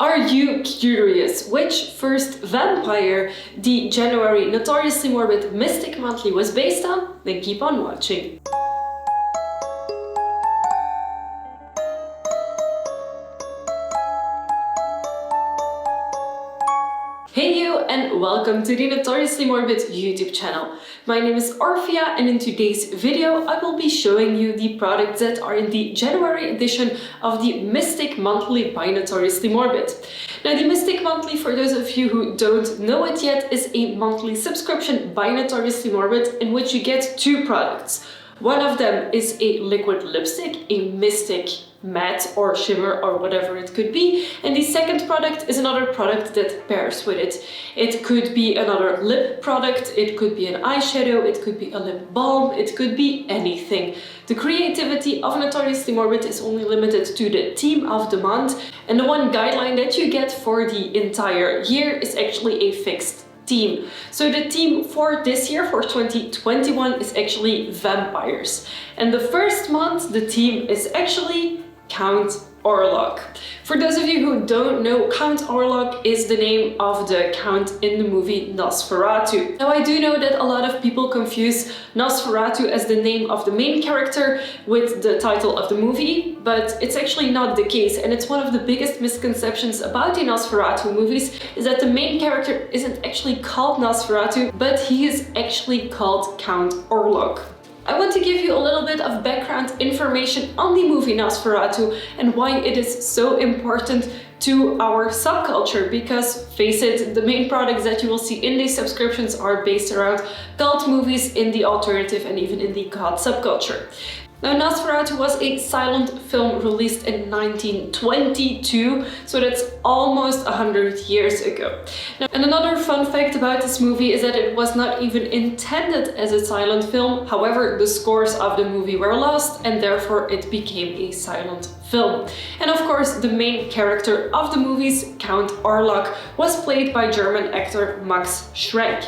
Are you curious which first vampire the January Notoriously Morbid Mystic Monthly was based on? Then keep on watching. Hey you, and welcome to the Notoriously Morbid YouTube channel. My name is Orphia, and in today's video I will be showing you the products that are in the January edition of the Mystic Monthly by Notoriously Morbid. Now, the Mystic Monthly, for those of you who don't know it yet, is a monthly subscription by Notoriously Morbid in which you get two products. One of them is a liquid lipstick, a Mystic matte or shimmer or whatever it could be, and the second product is another product that pairs with it. It could be another lip product, it could be an eyeshadow, it could be a lip balm, it could be anything. The creativity of Notoriously Morbid is only limited to the theme of the month, and the one guideline that you get for the entire year is actually a fixed theme. So the theme for this year, for 2021, is actually vampires. And the first month, the theme is actually Count Orlok. For those of you who don't know, Count Orlok is the name of the Count in the movie Nosferatu. Now, I do know that a lot of people confuse Nosferatu as the name of the main character with the title of the movie, but it's actually not the case, and it's one of the biggest misconceptions about the Nosferatu movies is that the main character isn't actually called Nosferatu, but he is actually called Count Orlok. I want to give you a little bit of background information on the movie Nosferatu and why it is so important to our subculture, because face it, the main products that you will see in these subscriptions are based around cult movies in the alternative and even in the god subculture. Now, Nosferatu was a silent film released in 1922, so that's almost 100 years ago. Now, and another fun fact about this movie is that it was not even intended as a silent film. However, the scores of the movie were lost and therefore it became a silent film. And of course, the main character of the movies, Count Orlok, was played by German actor Max Schreck.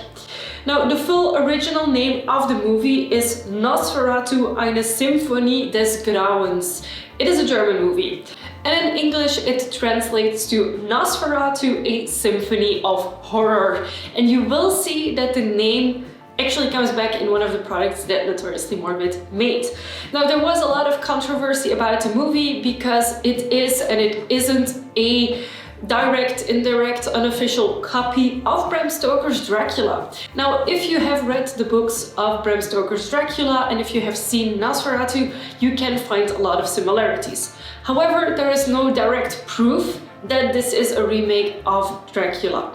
Now, the full original name of the movie is Nosferatu, eine Symphonie des Grauens. It is a German movie. And in English, it translates to Nosferatu, a Symphony of Horror. And you will see that the name actually comes back in one of the products that Notoriously Morbid made. Now, there was a lot of controversy about the movie because it is and it isn't a direct, indirect, unofficial copy of Bram Stoker's Dracula. Now, if you have read the books of Bram Stoker's Dracula and if you have seen Nosferatu, you can find a lot of similarities. However, there is no direct proof that this is a remake of Dracula.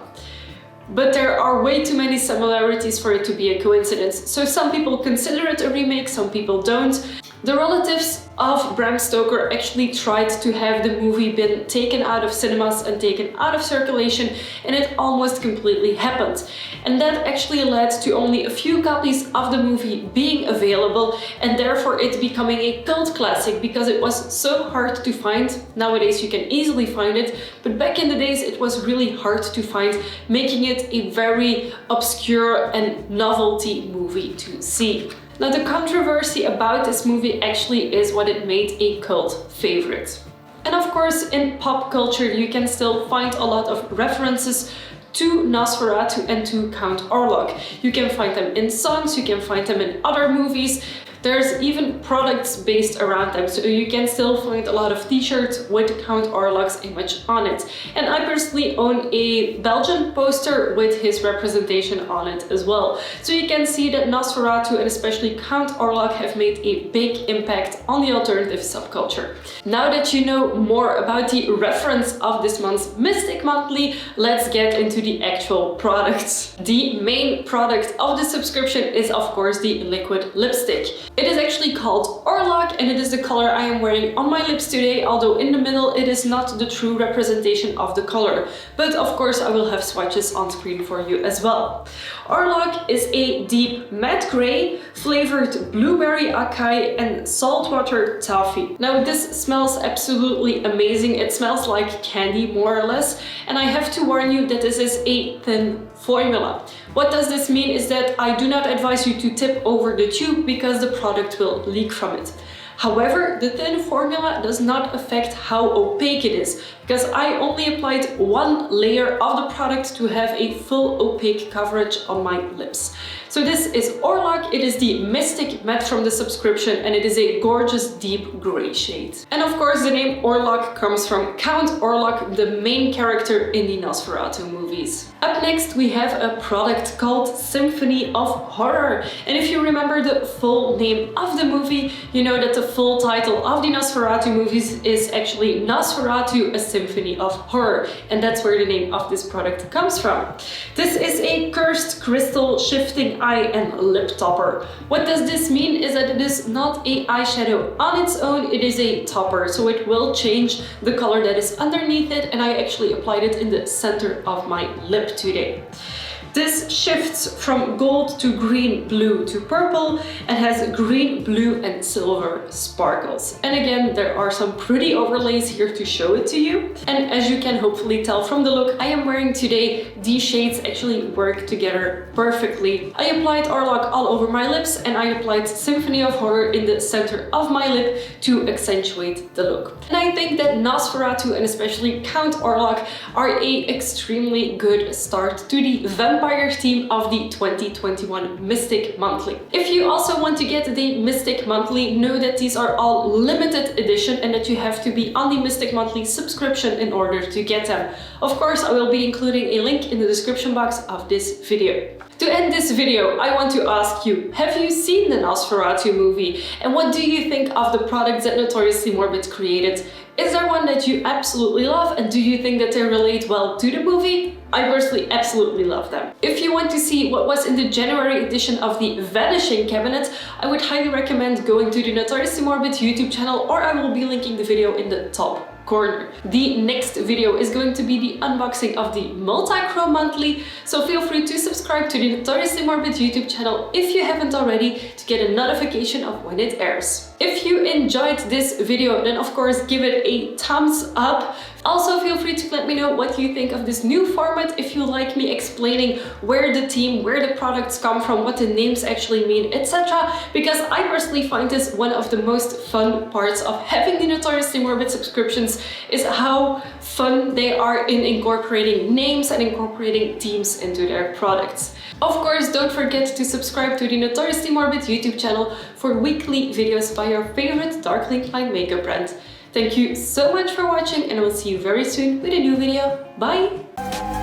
But there are way too many similarities for it to be a coincidence. So some people consider it a remake, some people don't. The relatives of Bram Stoker actually tried to have the movie been taken out of cinemas and taken out of circulation, and it almost completely happened. And that actually led to only a few copies of the movie being available, and therefore it becoming a cult classic because it was so hard to find. Nowadays you can easily find it, but back in the days it was really hard to find, making it a very obscure and novelty movie to see. Now, the controversy about this movie actually is what it made a cult favorite. And of course, in pop culture, you can still find a lot of references to Nosferatu and to Count Orlok. You can find them in songs, you can find them in other movies. There's even products based around them, so you can still find a lot of t-shirts with Count Orlok's image on it. And I personally own a Belgian poster with his representation on it as well. So you can see that Nosferatu and especially Count Orlok have made a big impact on the alternative subculture. Now that you know more about the reference of this month's Mystic Monthly, let's get into the actual products. The main product of the subscription is of course the liquid lipstick. It is actually called Orlok and it is the color I am wearing on my lips today, although in the middle it is not the true representation of the color. But of course I will have swatches on screen for you as well. Orlok is a deep matte gray flavored blueberry acai and saltwater taffy. Now this smells absolutely amazing. It smells like candy more or less, and I have to warn you that this is a thin formula. What does this mean is that I do not advise you to tip over the tube because the product will leak from it. However, the thin formula does not affect how opaque it is, because I only applied one layer of the product to have a full opaque coverage on my lips. So this is Orlok, it is the Mystic Matte from the subscription, and it is a gorgeous deep grey shade. And of course the name Orlok comes from Count Orlok, the main character in the Nosferatu movies. Up next we have a product called Symphony of Horror. And if you remember the full name of the movie, you know that the full title of the Nosferatu movies is actually Nosferatu, a Symphony of Horror. And that's where the name of this product comes from. This is a cursed crystal shifting eye and lip topper. What does this mean is that it is not a eyeshadow on its own, it is a topper, so it will change the color that is underneath it, and I actually applied it in the center of my lip today. This shifts from gold to green, blue to purple, and has green, blue and silver sparkles. And again, there are some pretty overlays here to show it to you. And as you can hopefully tell from the look I am wearing today, these shades actually work together perfectly. I applied Orlok all over my lips, and I applied Symphony of Horror in the center of my lip to accentuate the look. And I think that Nosferatu and especially Count Orlok are a extremely good start to the vampire theme of the 2021 Mystic Monthly. If you also want to get the Mystic Monthly, know that these are all limited edition and that you have to be on the Mystic Monthly subscription in order to get them. Of course, I will be including a link in the description box of this video. To end this video, I want to ask you, have you seen the Nosferatu movie? And what do you think of the products that Notoriously Morbid created? Is there one that you absolutely love, and do you think that they relate well to the movie? I personally absolutely love them. If you want to see what was in the January edition of the Vanishing Cabinet, I would highly recommend going to the Notoriously Morbid YouTube channel, or I will be linking the video in the top corner. The next video is going to be the unboxing of the Multi-Chrome Monthly, so feel free to subscribe to the Notoriously Morbid YouTube channel if you haven't already to get a notification of when it airs. If you enjoyed this video, then of course give it a thumbs up. Also feel free to let me know what you think of this new format, if you like me explaining where the products come from, what the names actually mean, etc. Because I personally find this one of the most fun parts of having the Notoriously Morbid subscriptions, is how fun they are in incorporating names and incorporating themes into their products. Of course, don't forget to subscribe to the Notoriously Morbid YouTube channel for weekly videos by your favorite darkling line makeup brand. Thank you so much for watching, and I will see you very soon with a new video. Bye!